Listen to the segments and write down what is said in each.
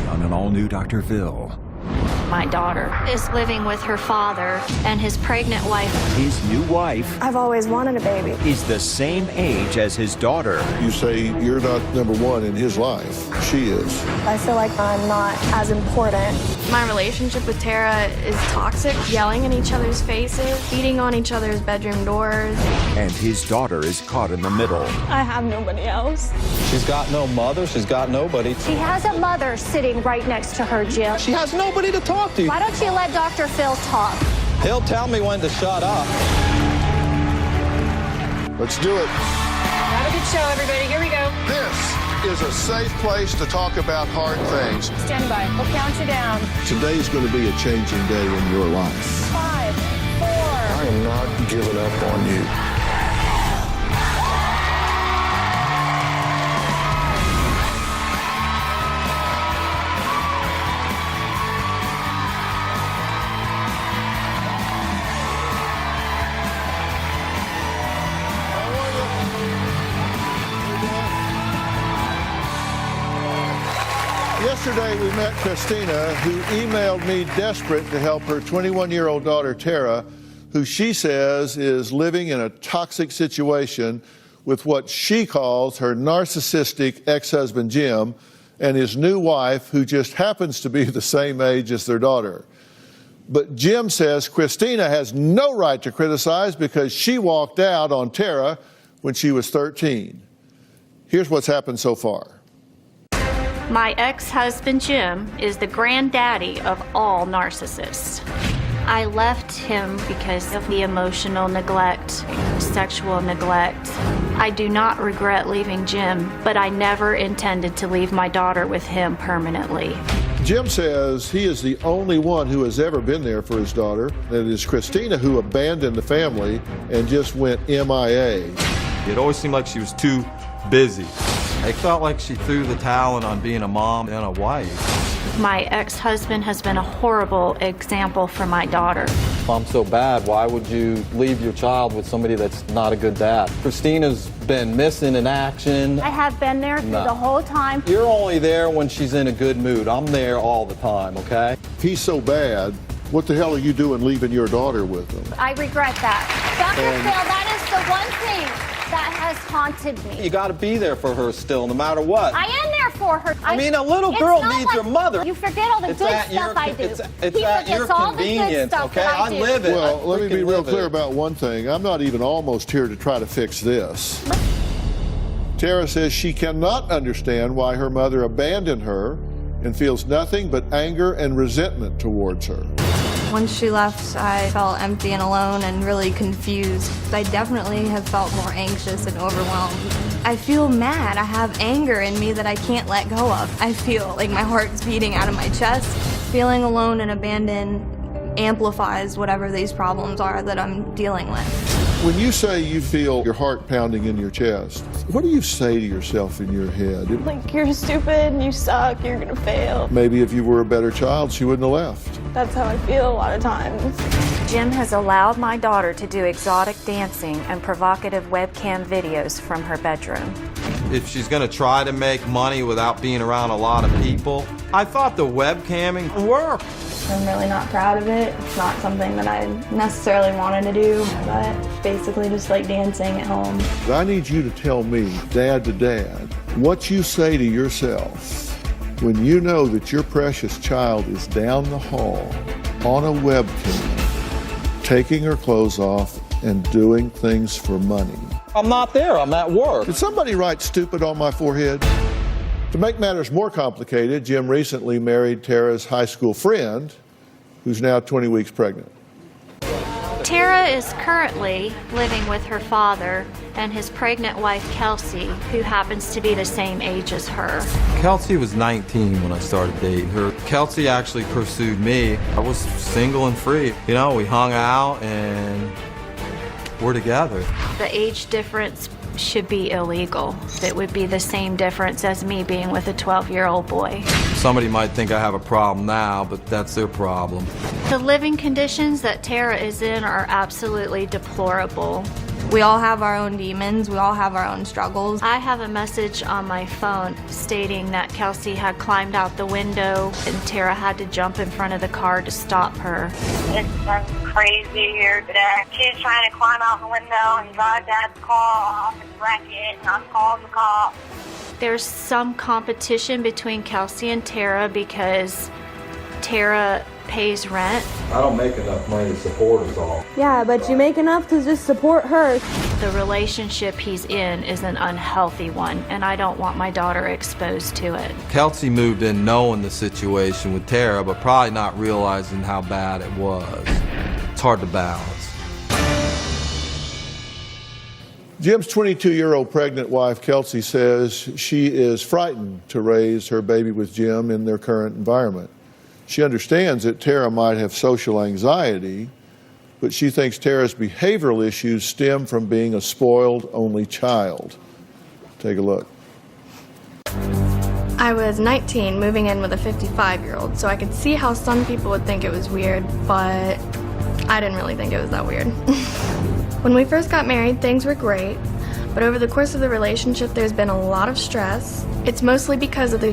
on an all-new Dr. Phil. My daughter is living with her father and his pregnant wife. His new wife I've always wanted a baby. is the same age as his daughter. You say you're not number one in his life. She is. I feel like I'm not as important. My relationship with Tara is toxic, yelling in each other's faces, beating on each other's bedroom doors. And his daughter is caught in the middle. I have nobody else. She's got no mother, she's got nobody. She has a mother sitting right next to her, Jim. She has nobody to talk to. Why don't you let Dr. Phil talk? He'll tell me when to shut up. Let's do it. Have a good show, everybody. Here we go. This is a safe place to talk about hard things. Stand by. We'll count you down. Today's going to be a changing day in your life. 5, 4. I am not giving up on you. Yesterday we met Christina, who emailed me desperate to help her 21-year-old daughter Tara, who she says is living in a toxic situation with what she calls her narcissistic ex-husband Jim and his new wife, who just happens to be the same age as their daughter. But Jim says Christina has no right to criticize because she walked out on Tara when she was 13. Here's what's happened so far. My ex-husband Jim is the granddaddy of all narcissists. I left him because of the emotional neglect, sexual neglect. I do not regret leaving Jim, but I never intended to leave my daughter with him permanently. Jim says he is the only one who has ever been there for his daughter, and it is Christina who abandoned the family and just went MIA. It always seemed like she was too busy. It felt like she threw the towel in on being a mom and a wife. My ex-husband has been a horrible example for my daughter. If I'm so bad, why would you leave your child with somebody that's not a good dad? Christina's been missing in action. I have been there through the whole time. You're only there when she's in a good mood. I'm there all the time, okay? If he's so bad, what the hell are you doing leaving your daughter with him? I regret that. Dr. Phil, that is the one thing that has haunted me. You gotta be there for her still, no matter what. I am there for her. I mean, a little It's girl not needs like her mother. You forget all the It's good at stuff your- I do. it's He at your forgets all the good convenience, stuff okay? that I I do. live it. Well, let me be real live clear it. about one thing. I'm not even almost here to try to fix this. Tara says she cannot understand why her mother abandoned her and feels nothing but anger and resentment towards her. Once she left, I felt empty and alone and really confused. I definitely have felt more anxious and overwhelmed. I feel mad. I have anger in me that I can't let go of. I feel like my heart's beating out of my chest. Feeling alone and abandoned amplifies whatever these problems are that I'm dealing with. When you say you feel your heart pounding in your chest, what do you say to yourself in your head? Like, you're stupid, you suck, you're gonna fail. Maybe if you were a better child, she wouldn't have left. That's how I feel a lot of times. Jim has allowed my daughter to do exotic dancing and provocative webcam videos from her bedroom. If she's gonna try to make money without being around a lot of people, I thought the webcamming worked. I'm really not proud of it. It's not something that I necessarily wanted to do, but basically just like dancing at home. I need you to tell me, dad to dad, what you say to yourself when you know that your precious child is down the hall on a webcam, taking her clothes off and doing things for money. I'm not there, I'm at work. Did somebody write stupid on my forehead? To make matters more complicated, Jim recently married Tara's high school friend, who's now 20 weeks pregnant. Tara is currently living with her father and his pregnant wife, Kelsey, who happens to be the same age as her. Kelsey was 19 when I started dating her. Kelsey actually pursued me. I was single and free. You know, we hung out and we're together. The age difference should be illegal. It would be the same difference as me being with a 12-year-old boy. Somebody might think I have a problem now, but that's their problem. The living conditions that Tara is in are absolutely deplorable. We all have our own demons. We all have our own struggles. I have a message on my phone stating that Kelsey had climbed out the window and Tara had to jump in front of the car to stop her. It's been crazy here today. She's trying to climb out the window and drive Dad's car off and wreck it, and I've called the cops. There's some competition between Kelsey and Tara because Tara pays rent. I don't make enough money to support us all. Yeah, but you make enough to just support her. The relationship he's in is an unhealthy one, and I don't want my daughter exposed to it. Kelsey moved in knowing the situation with Tara, but probably not realizing how bad it was. It's hard to balance. Jim's 22-year-old pregnant wife, Kelsey, says she is frightened to raise her baby with Jim in their current environment. She understands that Tara might have social anxiety, but she thinks Tara's behavioral issues stem from being a spoiled only child. Take a look. I was 19, moving in with a 55-year-old, so I could see how some people would think it was weird, but I didn't really think it was that weird. When we first got married, things were great, but over the course of the relationship, there's been a lot of stress. It's mostly because of the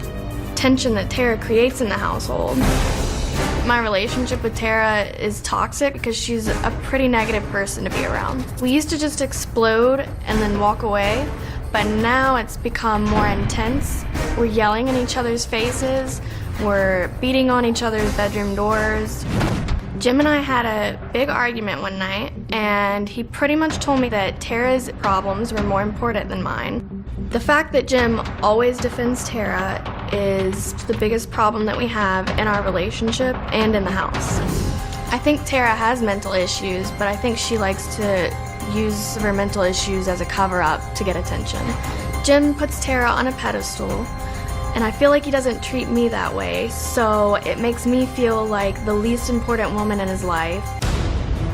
tension that Tara creates in the household. My relationship with Tara is toxic because she's a pretty negative person to be around. We used to just explode and then walk away, but now it's become more intense. We're yelling in each other's faces, we're beating on each other's bedroom doors. Jim and I had a big argument one night, and he pretty much told me that Tara's problems were more important than mine. The fact that Jim always defends Tara is the biggest problem that we have in our relationship and in the house. I think Tara has mental issues, but I think she likes to use her mental issues as a cover-up to get attention. Jim puts Tara on a pedestal, and I feel like he doesn't treat me that way, so it makes me feel like the least important woman in his life.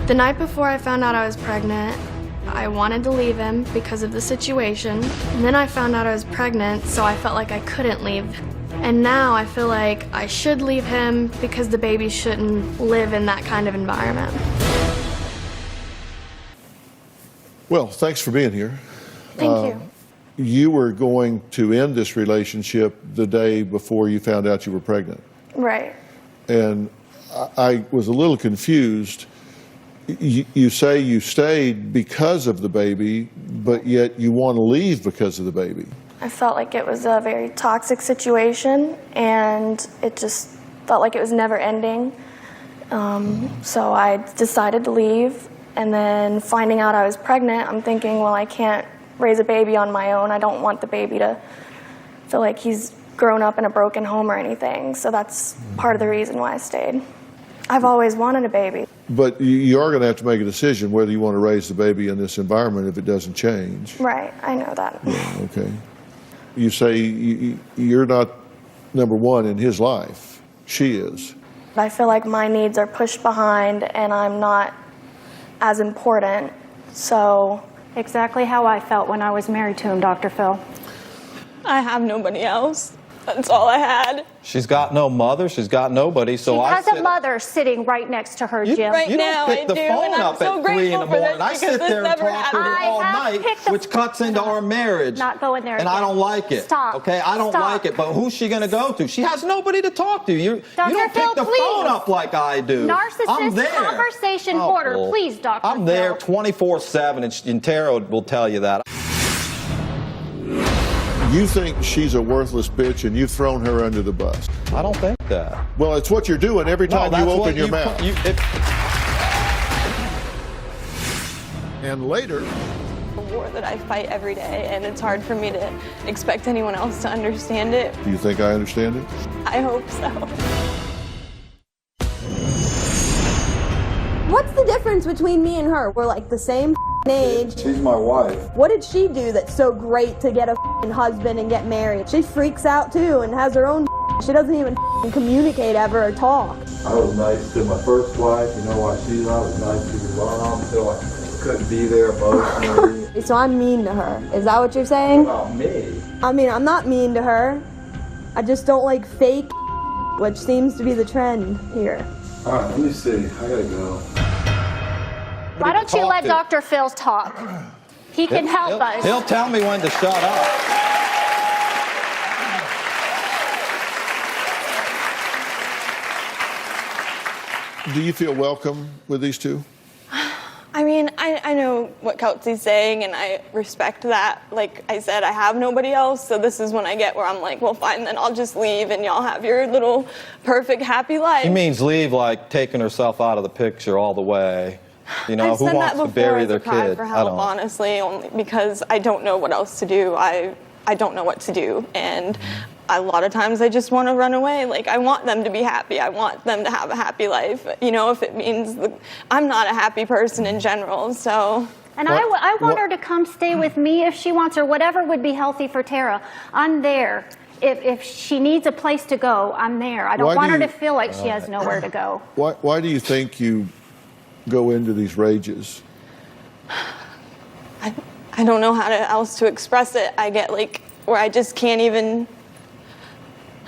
The night before I found out I was pregnant, I wanted to leave him because of the situation, and then I found out I was pregnant, so I felt like I couldn't leave. And now I feel like I should leave him because the baby shouldn't live in that kind of environment. Well, thanks for being here. Thank you. You were going to end this relationship the day before you found out you were pregnant. Right. And I was a little confused. You say you stayed because of the baby, but yet you want to leave because of the baby. I felt like it was a very toxic situation, and it just felt like it was never ending. So I decided to leave, and then finding out I was pregnant, I'm thinking, well, I can't raise a baby on my own. I don't want the baby to feel like he's grown up in a broken home or anything. So that's part of the reason why I stayed. I've always wanted a baby. But you are going to have to make a decision whether you want to raise the baby in this environment if it doesn't change. Right, I know that. Yeah, okay. You say you're not number one in his life. She is. I feel like my needs are pushed behind and I'm not as important, so... Exactly how I felt when I was married to him, Dr. Phil. I have nobody else. That's all I had. She's got no mother. She's got nobody. So She I has a mother sitting right next to her, Jim. Right You now don't pick the I do, phone and I'm up so at 3 in grateful the for this morning. I because sit this there and never talk to her happened. all I have night, picked the which cuts into our marriage. Not going there And I again. don't like it. Stop. Okay, I don't Stop. like it. But who's she going to go to? She has nobody to talk to. You Dr. don't Phil, pick the please. phone up like I do. Narcissist I'm there. conversation Oh, order, well, please, Dr. I'm there Phil. 24/7, and Tara will tell you that. You think she's a worthless bitch and you've thrown her under the bus. I don't think that. Well, it's what you're doing every time you open your mouth. And later, A war that I fight every day, and it's hard for me to expect anyone else to understand it. do you think I understand it? I hope so. What's the difference between me and her? We're like the same age. She's my wife. What did she do that's so great to get a husband and get married? She freaks out too and has her own. She doesn't even communicate ever or talk. I was nice to my first wife. You know why I was nice to your mom until I couldn't be there emotionally. So I'm mean to her. Is that what you're saying? About me. I mean, I'm not mean to her. I just don't like fake, which seems to be the trend here. All right, let me see. I gotta go. somebody Why to don't you talk let to. Dr. Phil talk? He can help us. He'll tell me when to shut up. Do you feel welcome with these two? I mean, I know what Kelsey's saying, and I respect that. Like I said, I have nobody else, so this is when I get where I'm like, well, fine, then I'll just leave, and y'all have your little perfect, happy life. She means leave, like taking herself out of the picture all the way. You know, I've who said wants that to before bury as their a cry kid? for I help, don't. honestly, only because I don't know what else to do. I don't know what to do, and a lot of times I just want to run away. Like, I want them to be happy. I want them to have a happy life. You know, if it means I'm not a happy person in general, so. And I want her to come stay with me if she wants, or whatever would be healthy for Tara. I'm there. If she needs a place to go, I'm there. I don't want her to feel like she has nowhere to go. Why do you think you go into these rages? I don't know how else to express it. I get like where I just can't even.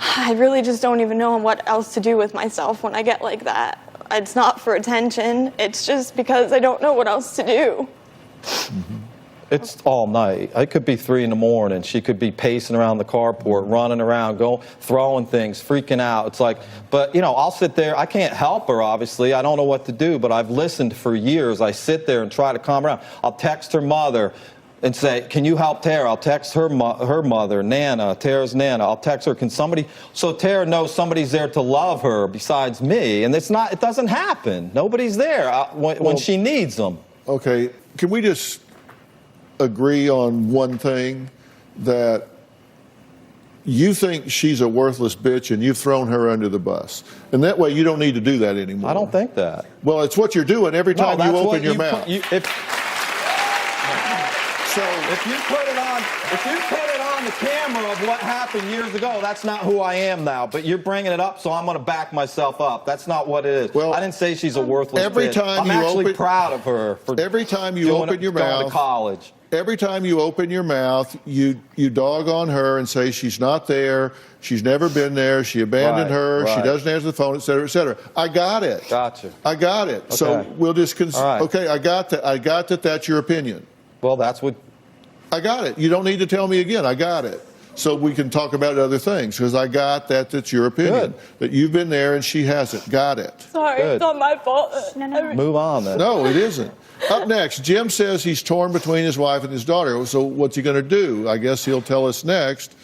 I really just don't even know what else to do with myself when I get like that. It's not for attention. It's just because I don't know what else to do. It's all night. It could be 3 a.m. She could be pacing around the carport, running around, throwing things, freaking out. It's like, but, you know, I'll sit there. I can't help her, obviously. I don't know what to do, but I've listened for years. I sit there and try to calm her down. I'll text her mother and say, can you help Tara? I'll text her mother, Nana, Tara's Nana. I'll text her, can somebody, so Tara knows somebody's there to love her besides me. And it doesn't happen. Nobody's there when she needs them. Okay, can we just agree on one thing, that you think she's a worthless bitch and you've thrown her under the bus, and that way you don't need to do that anymore? I don't think that. Well, it's what you're doing every time you open your mouth. If you put it on the camera of what happened years ago, that's not who I am now. But you're bringing it up, so I'm going to back myself up. That's not what it is. Well, I didn't say she's a worthless bitch. I'm actually proud of her for every time you open your mouth, going to college. Every time you open your mouth, you dog on her and say she's not there, she's never been there, she abandoned her, she doesn't answer the phone, et cetera, et cetera. I got it. Gotcha. I got it. Okay. So we'll just right. Okay, I got that. I got that. That's your opinion. Well, that's what. I got it. You don't need to tell me again. I got it. So we can talk about other things, because I got that. That's your opinion. Good. That you've been there and she hasn't. Got it. Sorry, Good. it's not my fault. Move on then. No, it isn't. Up next, Jim says he's torn between his wife and his daughter. So what's he going to do? I guess he'll tell us next,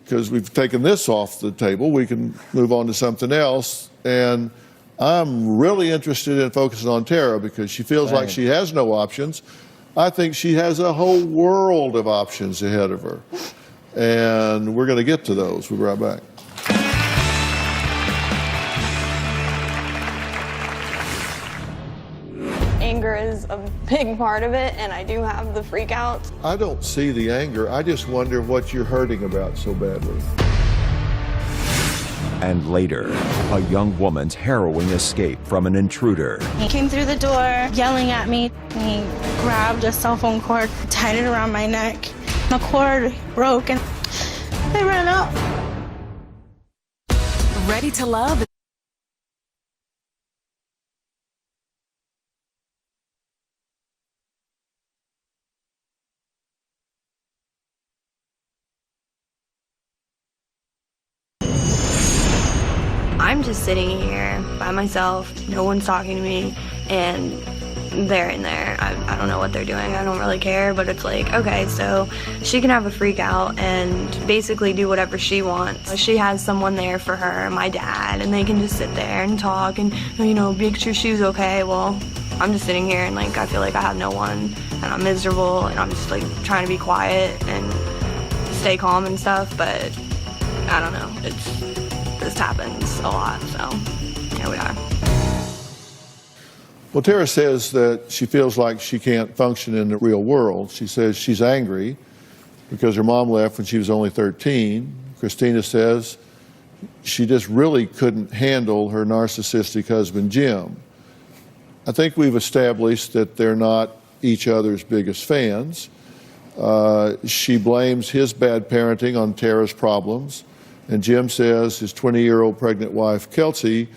because we've taken this off the table. We can move on to something else. And I'm really interested in focusing on Tara, because she feels like she has no options. I think she has a whole world of options ahead of her. And we're going to get to those. We'll be right back. Anger is a big part of it, and I do have the freakouts. I don't see the anger. I just wonder what you're hurting about so badly. And later, a young woman's harrowing escape from an intruder. He came through the door yelling at me. He grabbed a cell phone cord, tied it around my neck. The cord broke and I ran out. Ready to love? I'm just sitting here by myself, no one's talking to me, and they're in there. I don't know what they're doing, I don't really care, but it's like, okay, so she can have a freak out and basically do whatever she wants. She has someone there for her, my dad, and they can just sit there and talk and, you know, make sure she's okay. Well, I'm just sitting here and like I feel like I have no one, and I'm miserable, and I'm just like trying to be quiet and stay calm and stuff, but I don't know, this happens a lot, so here we are. Well, Tara says that she feels like she can't function in the real world. She says she's angry because her mom left when she was only 13. Christina says she just really couldn't handle her narcissistic husband, Jim. I think we've established that they're not each other's biggest fans. She blames his bad parenting on Tara's problems. And Jim says his 20-year-old pregnant wife, Kelsey,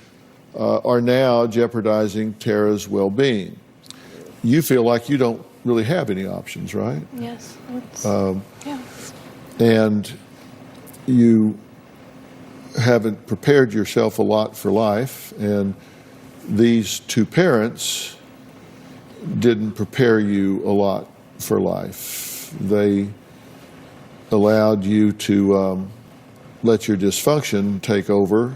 are now jeopardizing Tara's well-being. you feel like you don't really have any options, right? Yes. Yeah. And you haven't prepared yourself a lot for life, and these two parents didn't prepare you a lot for life. They allowed you to let your dysfunction take over,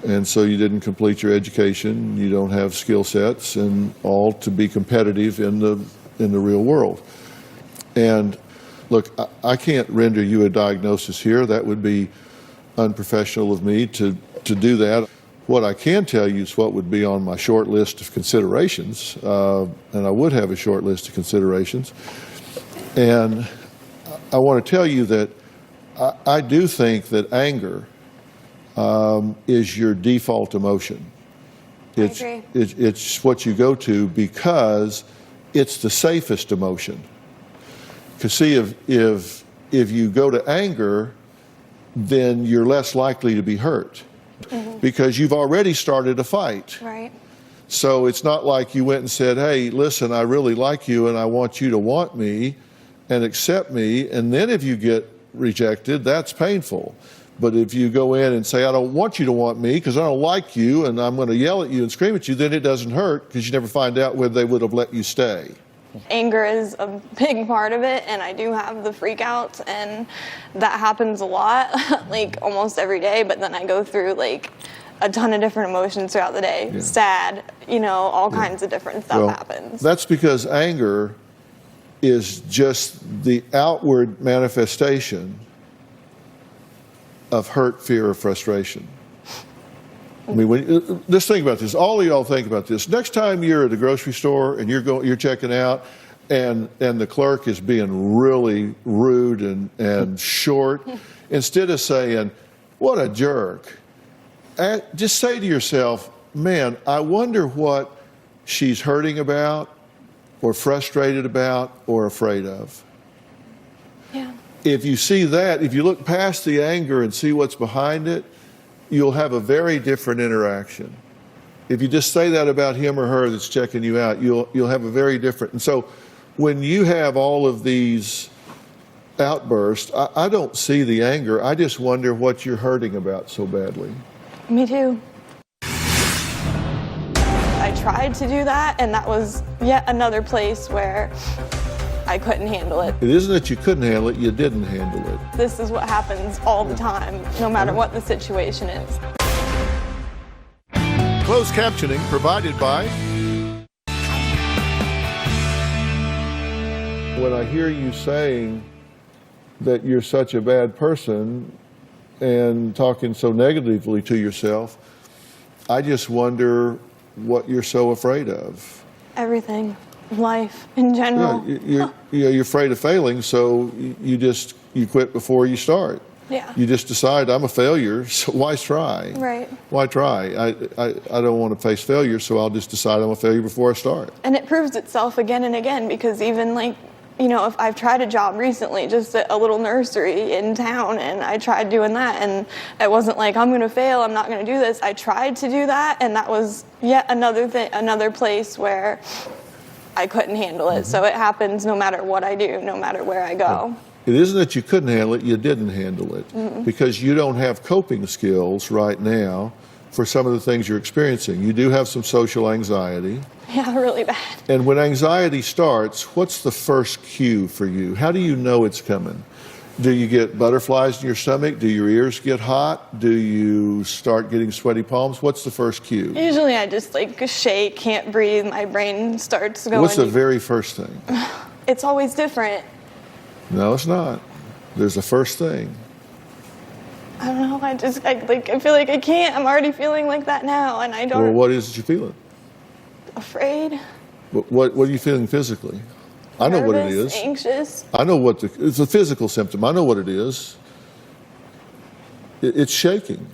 and so you didn't complete your education, you don't have skill sets, and all to be competitive in the real world. And look, I can't render you a diagnosis here. That would be unprofessional of me to do that. What I can tell you is what would be on my short list of considerations, and I would have a short list of considerations. And I want to tell you that I do think that anger is your default emotion. It's, I agree. it's what you go to because it's the safest emotion. Because see, if you go to anger, then you're less likely to be hurt because you've already started a fight. Right. So it's not like you went and said, hey, listen, I really like you and I want you to want me and accept me. And then if you get rejected, that's painful. But if you go in and say, I don't want you to want me because I don't like you and I'm going to yell at you and scream at you, then it doesn't hurt because you never find out whether they would have let you stay. Anger is a big part of it, and I do have the freakouts, and that happens a lot, like almost every day, but then I go through like a ton of different emotions throughout the day. Yeah. Sad, all kinds of different stuff happens. That's because anger is just the outward manifestation of hurt, fear, or frustration. I mean, just think about this. All of y'all think about this. Next time you're at the grocery store and you're checking out, and the clerk is being really rude and short, instead of saying, "What a jerk," just say to yourself, "Man, I wonder what she's hurting about, or frustrated about, or afraid of." Yeah. If you see that, if you look past the anger and see what's behind it, you'll have a very different interaction. If you just say that about him or her that's checking you out, you'll have a very different. And so when you have all of these outbursts, I don't see the anger. I just wonder what you're hurting about so badly. Me too. I tried to do that, and that was yet another place where I couldn't handle it. It isn't that you couldn't handle it, you didn't handle it. This is what happens all the time, no matter what the situation is. Closed captioning provided by... When I hear you saying that you're such a bad person and talking so negatively to yourself, I just wonder what you're so afraid of. Everything. Life in general. You're afraid of failing, so you quit before you start. Yeah. You just decide, I'm a failure, so why try? Right. Why try? I don't want to face failure, so I'll just decide I'm a failure before I start. And it proves itself again and again, because even if I've tried a job recently, just a little nursery in town, and I tried doing that, and it wasn't like, I'm going to fail, I'm not going to do this. I tried to do that, and that was yet another place where I couldn't handle it. So it happens no matter what I do, no matter where I go. It isn't that you couldn't handle it, you didn't handle it. Because you don't have coping skills right now for some of the things you're experiencing. You do have some social anxiety. Yeah, really bad. And when anxiety starts, what's the first cue for you? How do you know it's coming? Do you get butterflies in your stomach? Do your ears get hot? Do you start getting sweaty palms? What's the first cue? Usually I just shake, can't breathe, my brain starts going. What's the very first thing? It's always different. No, it's not. There's a first thing. I don't know, I feel like I can't. I'm already feeling like that now, and I don't. Well, what is it you're feeling? Afraid. What are you feeling physically? I know what it is. Anxious. I know it's a physical symptom. I know what it is. It's shaking.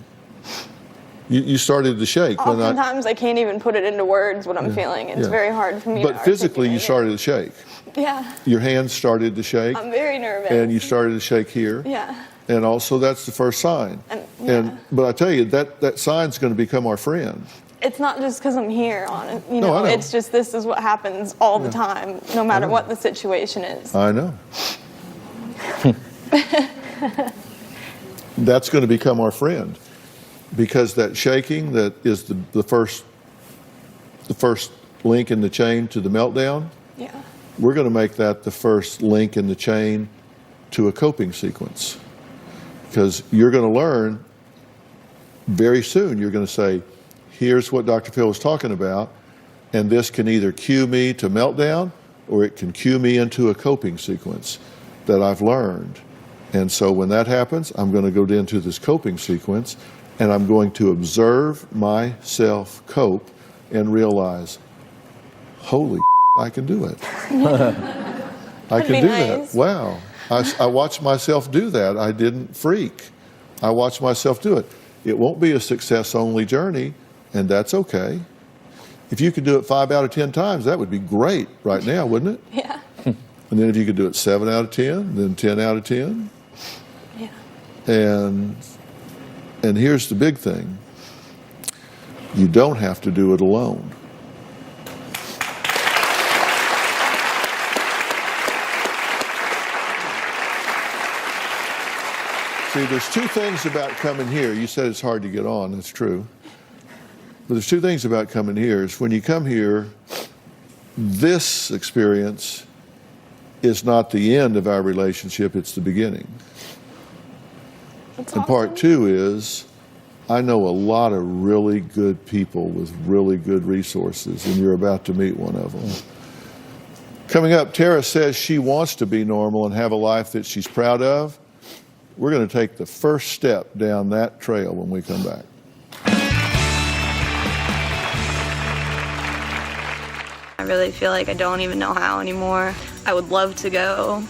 You started to shake. Oftentimes I can't even put it into words what I'm feeling. It's very hard for me to But physically you started to shake. Yeah. Your hands started to shake. I'm very nervous. And you started to shake here. Yeah. And also that's the first sign. But I tell you, that sign's going to become our friend. It's not just because I'm here on it, you No, know, I know. it's just this is what happens all the time, no matter know. what the situation is. I know. That's going to become our friend, because that shaking that is the first link in the chain to the meltdown. Yeah. We're going to make that the first link in the chain to a coping sequence, because you're going to learn very soon. You're going to say, here's what Dr. Phil was talking about, and this can either cue me to meltdown or it can cue me into a coping sequence that I've learned. And so when that happens, I'm going to go into this coping sequence, and I'm going to observe myself cope and realize, holy I can do it. I can do nice. that. Wow. I watched myself do that. I didn't freak. I watched myself do it. It won't be a success-only journey, and that's okay. If you could do it 5 out of 10 times, that would be great right now, wouldn't it? Yeah. And then if you could do it 7 out of 10, then 10 out of 10. Yeah. And here's the big thing. You don't have to do it alone. See, there's two things about coming here. You said it's hard to get on. That's true. But there's two things about coming here. Is when you come here, this experience is not the end of our relationship. It's the beginning. That's And part awesome. two is, I know a lot of really good people with really good resources, and you're about to meet one of them. Coming up, Tara says she wants to be normal and have a life that she's proud of. We're going to take the first step down that trail when we come back. I really feel like I don't even know how anymore. I would love to go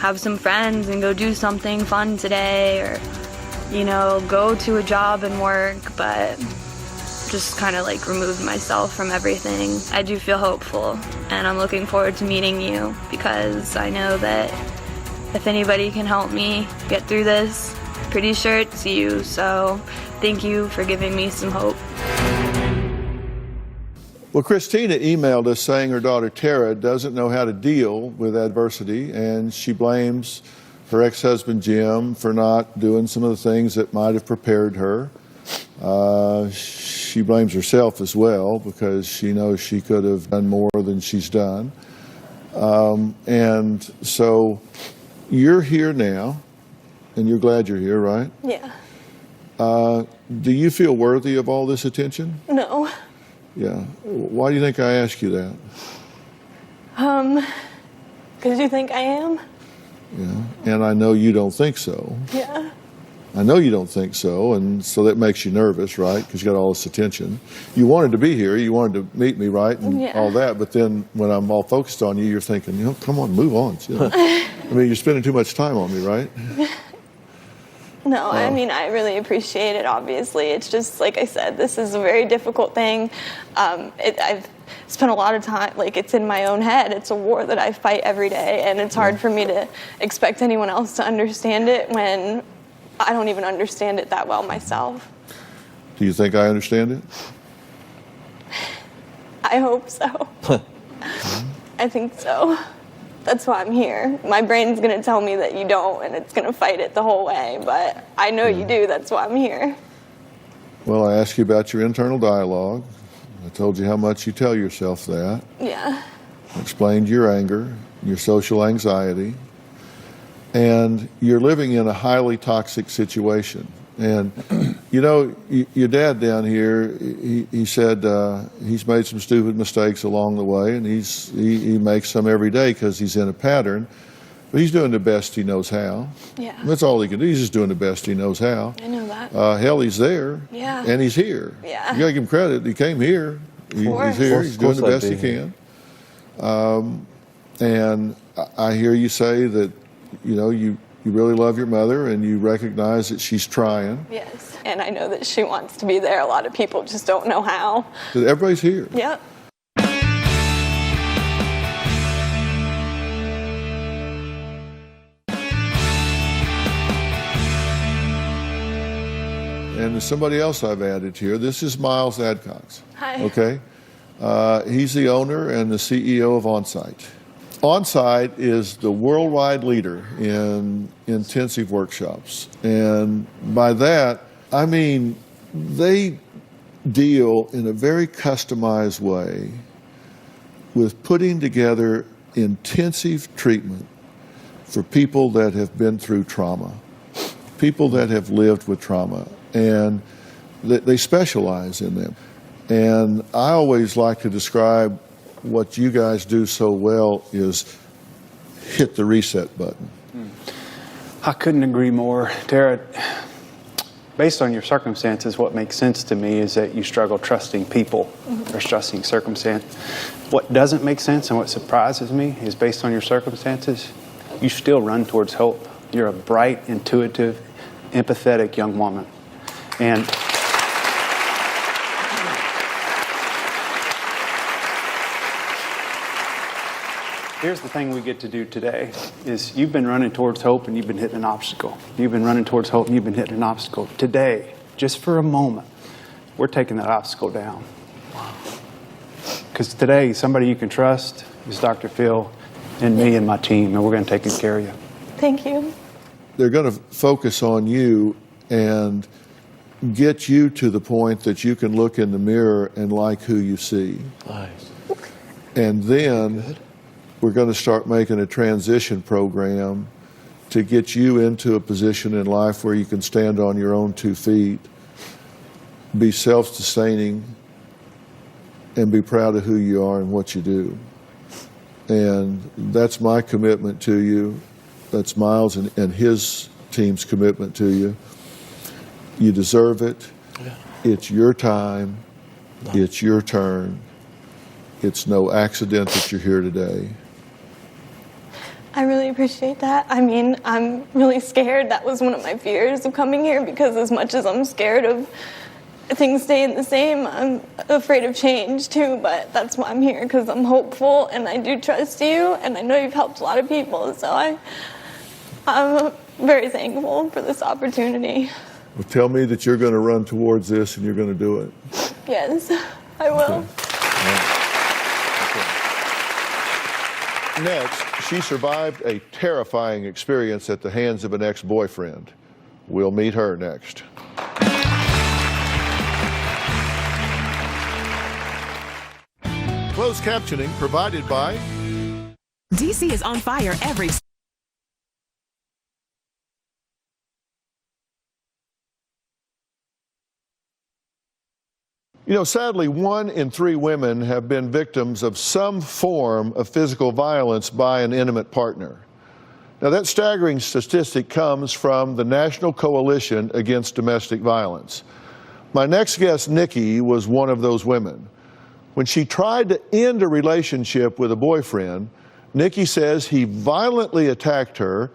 have some friends and go do something fun today, or, you know, go to a job and work, but just kind of like remove myself from everything. I do feel hopeful, and I'm looking forward to meeting you, because I know that if anybody can help me get through this, pretty sure it's you. So thank you for giving me some hope. Well, Christina emailed us saying her daughter Tara doesn't know how to deal with adversity, and she blames her ex-husband Jim for not doing some of the things that might have prepared her. She blames herself as well, because she knows she could have done more than she's done. And so you're here now, and you're glad you're here, right? Yeah. Do you feel worthy of all this attention? No. Yeah. Why do you think I ask you that? Because you think I am? Yeah. And I know you don't think so. Yeah. I know you don't think so, and so that makes you nervous, right? Because you got all this attention. You wanted to be here, you wanted to meet me, right, and Yeah. all that. But then when I'm all focused on you, you're thinking, you know, come on, move on. You know? I mean, you're spending too much time on me, right? No, I mean, I really appreciate it, obviously. It's just, like I said, this is a very difficult thing. I've spent a lot of time, like, it's in my own head. It's a war that I fight every day, and it's hard for me to expect anyone else to understand it when I don't even understand it that well myself. Do you think I understand it? I hope so. I think so. That's why I'm here. My brain's going to tell me that you don't, and it's going to fight it the whole way, but I know you do. That's why I'm here. Well, I asked you about your internal dialogue. I told you how much you tell yourself that. Yeah. I explained your anger, your social anxiety, and you're living in a highly toxic situation. And, you know, your dad down here, he said he's made some stupid mistakes along the way, and he makes some every day because he's in a pattern. But he's doing the best he knows how. Yeah. That's all he can do. He's just doing the best he knows how. I know that. Hell, he's there. Yeah. And he's here. Yeah. You got to give him credit. He came here. He's here. He's doing the best he can. And I hear you say that, you know, you really love your mother and you recognize that she's trying. Yes. And I know that she wants to be there. A lot of people just don't know how. That everybody's here. Yep. and there's somebody else I've added here. This is Miles Adcox. Hi. Okay? He's the owner and the CEO of Onsite. Onsite is the worldwide leader in intensive workshops. And by that, I mean they deal in a very customized way with putting together intensive treatment for people that have been through trauma, people that have lived with trauma, and they specialize in them. And I always like to describe what you guys do so well is hit the reset button. I couldn't agree more. Tara, based on your circumstances, what makes sense to me is that you struggle trusting people or trusting circumstance. What doesn't make sense and what surprises me is based on your circumstances, you still run towards hope. You're a bright, intuitive, empathetic young woman. And here's the thing we get to do today is you've been running towards hope and you've been hitting an obstacle. You've been running towards hope and you've been hitting an obstacle. Today, just for a moment, we're taking that obstacle down. Because today, somebody you can trust is Dr. Phil and me and my team, and we're going to take good care of you. Thank you. They're going to focus on you and get you to the point that you can look in the mirror and like who you see. Nice. And then we're going to start making a transition program to get you into a position in life where you can stand on your own 2 feet, be self-sustaining, and be proud of who you are and what you do. And that's my commitment to you. That's Miles and his team's commitment to you. You deserve it. Yeah. It's your time. It's your turn. It's no accident that you're here today. I really appreciate that. I mean, I'm really scared. That was one of my fears of coming here, because as much as I'm scared of things staying the same, I'm afraid of change too, but that's why I'm here, because I'm hopeful and I do trust you, and I know you've helped a lot of people, so I'm very thankful for this opportunity. Well, tell me that you're going to run towards this and you're going to do it. Yes, I will. Okay. Next, she survived a terrifying experience at the hands of an ex-boyfriend. We'll meet her next. Closed captioning provided by DC is on fire every You know, sadly, 1 in 3 women have been victims of some form of physical violence by an intimate partner. Now, that staggering statistic comes from the National Coalition Against Domestic Violence. My next guest, Nikki, was one of those women. When she tried to end a relationship with a boyfriend, Nikki says he violently attacked her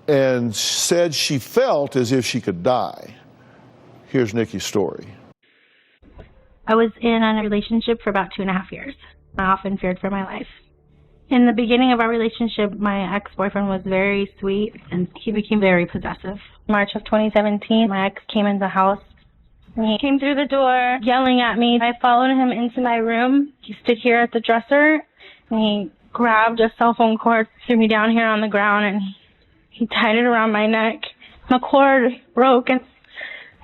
and said she felt as if she could die. Here's Nikki's story. I was in a relationship for about 2.5 years. I often feared for my life. In the beginning of our relationship, my ex-boyfriend was very sweet, and he became very possessive. March of 2017, my ex came in the house. And he came through the door yelling at me. I followed him into my room. He stood here at the dresser, and he grabbed a cell phone cord, threw me down here on the ground, and he tied it around my neck. The cord broke, and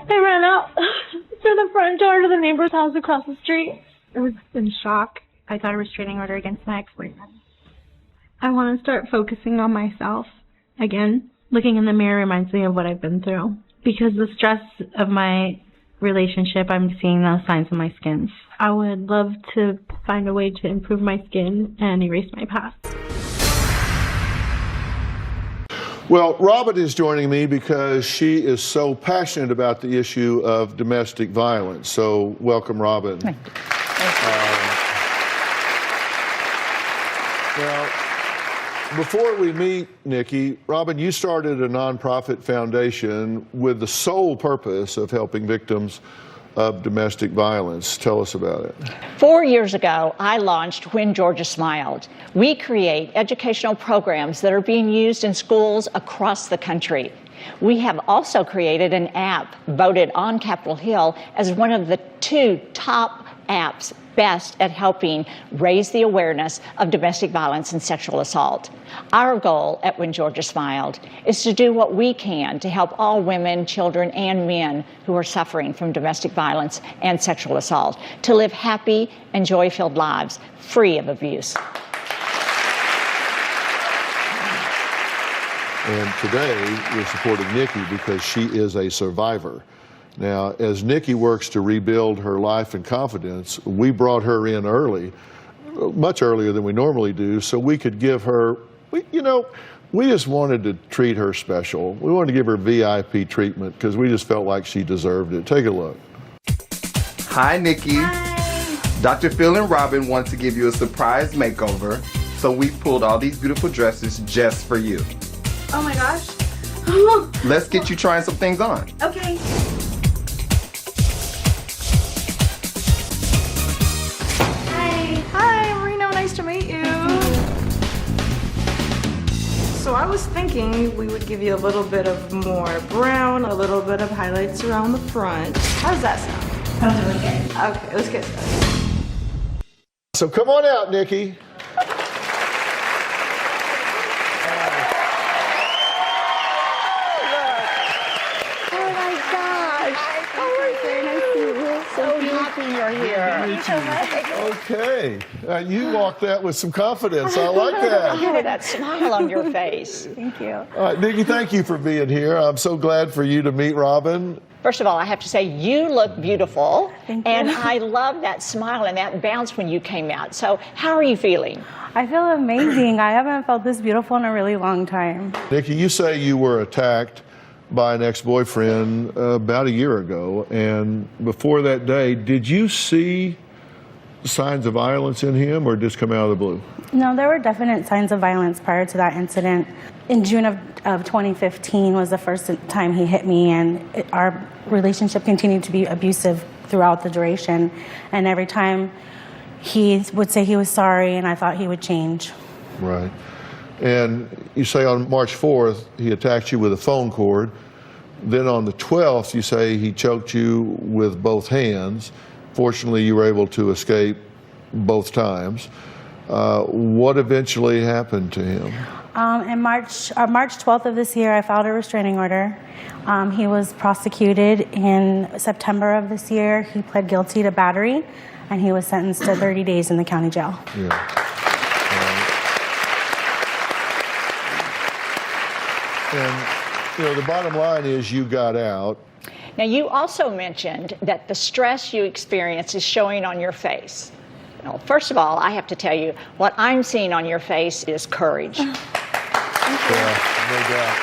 I ran out through the front door to the neighbor's house across the street. I was in shock. I got a restraining order against my ex-boyfriend. I want to start focusing on myself again. Looking in the mirror reminds me of what I've been through. Because the stress of my relationship, I'm seeing those signs on my skin. I would love to find a way to improve my skin and erase my past. Well, Robin is joining me because she is so passionate about the issue of domestic violence. So welcome, Robin. Thank you. Now, before we meet Nikki, Robin, you started a nonprofit foundation with the sole purpose of helping victims of domestic violence. Tell us about it. 4 years ago, I launched When Georgia Smiled. We create educational programs that are being used in schools across the country. We have also created an app voted on Capitol Hill as one of the 2 top apps best at helping raise the awareness of domestic violence and sexual assault. Our goal at When Georgia Smiled is to do what we can to help all women, children, and men who are suffering from domestic violence and sexual assault to live happy and joy-filled lives free of abuse. And today, we're supporting Nikki because she is a survivor. Now, as Nikki works to rebuild her life and confidence, we brought her in early, much earlier than we normally do, so we could give her, we just wanted to treat her special. We wanted to give her VIP treatment because we just felt like she deserved it. Take a look. Hi, Nikki. Hi. Dr. Phil and Robin want to give you a surprise makeover, so we pulled all these beautiful dresses just for you. Oh my gosh. Let's get you trying some things on. Okay. Hi, Marino, nice to meet you. So I was thinking we would give you a little bit of more brown, a little bit of highlights around the front. How does that sound? Sounds really good. Okay, let's get started. So come on out, Nikki. Okay, you walked that with some confidence. I like that. Look at that smile on your face. Thank you. All right, Nikki, thank you for being here. I'm so glad for you to meet Robin. First of all, I have to say you look beautiful. Thank you. And I love that smile and that bounce when you came out. So how are you feeling? I feel amazing. I haven't felt this beautiful in a really long time. Nikki, you say you were attacked by an ex-boyfriend about a year ago, and before that day, did you see signs of violence in him, or just come out of the blue? No, there were definite signs of violence prior to that incident. In June of 2015 was the first time he hit me, and our relationship continued to be abusive throughout the duration. And every time he would say he was sorry, and I thought he would change. Right. And you say on March 4th, he attacked you with a phone cord. Then on the 12th, you say he choked you with both hands. Fortunately, you were able to escape both times. What eventually happened to him? In March 12th of this year, I filed a restraining order. He was prosecuted in September of this year. He pled guilty to battery, and he was sentenced to 30 days in the county jail. Yeah. And, the bottom line is you got out. Now, you also mentioned that the stress you experience is showing on your face. Well, first of all, I have to tell you, what I'm seeing on your face is courage. Yeah, no doubt.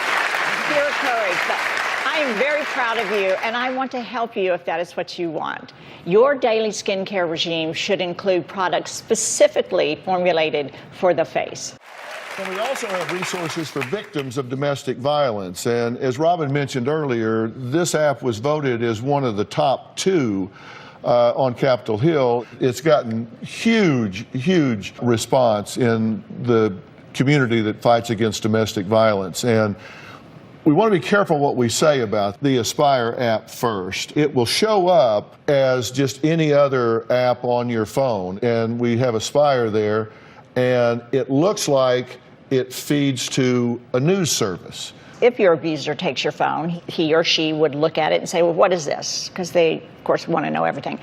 Pure courage. But I am very proud of you, and I want to help you if that is what you want. Your daily skincare regime should include products specifically formulated for the face. And we also have resources for victims of domestic violence. And as Robin mentioned earlier, this app was voted as one of the top 2 on Capitol Hill. It's gotten huge response in the community that fights against domestic violence. And we want to be careful what we say about the Aspire app first. It will show up as just any other app on your phone. And we have Aspire there. And it looks like it feeds to a news service. If your abuser takes your phone, he or she would look at it and say, well, what is this? Because they, of course, want to know everything.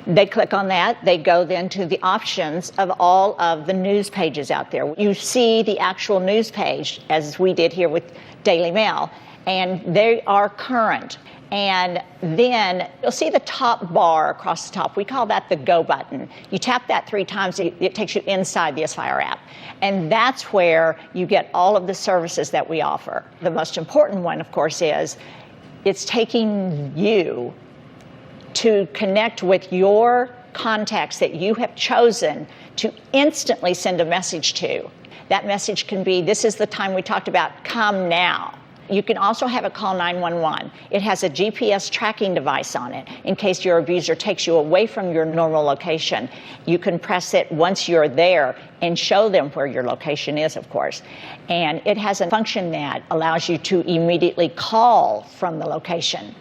They click on that. They go then to the options of all of the news pages out there. You see the actual news page, as we did here with Daily Mail, and they are current. And then you'll see the top bar across the top. We call that the Go button. You tap that 3 times, it takes you inside the Aspire app. And that's where you get all of the services that we offer. The most important one, of course, is it's taking you to connect with your contacts that you have chosen to instantly send a message to. That message can be, this is the time we talked about, come now. You can also have it call 911. It has a GPS tracking device on it in case your abuser takes you away from your normal location. You can press it once you're there and show them where your location is, of course. And it has a function that allows you to immediately call from the location.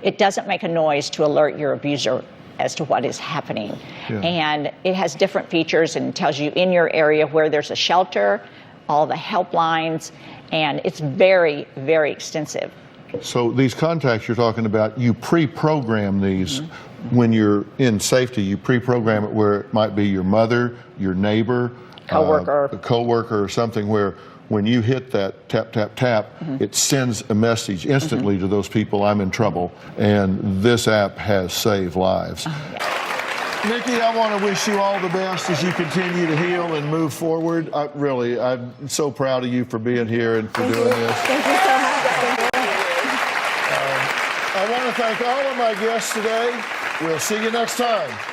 It doesn't make a noise to alert your abuser as to what is happening. Yeah. And it has different features and tells you in your area where there's a shelter, all the helplines, and it's very, very extensive. So these contacts you're talking about, you pre-program these when you're in safety. You pre-program it where it might be your mother, your neighbor, Coworker. a coworker or something where when you hit that tap, tap, tap, it sends a message instantly to those people, I'm in trouble. And this app has saved lives. Nikki, I want to wish you all the best as you continue to heal and move forward. I'm so proud of you for being here and for doing this. Thank you so much. I want to thank all of my guests today. We'll see you next time.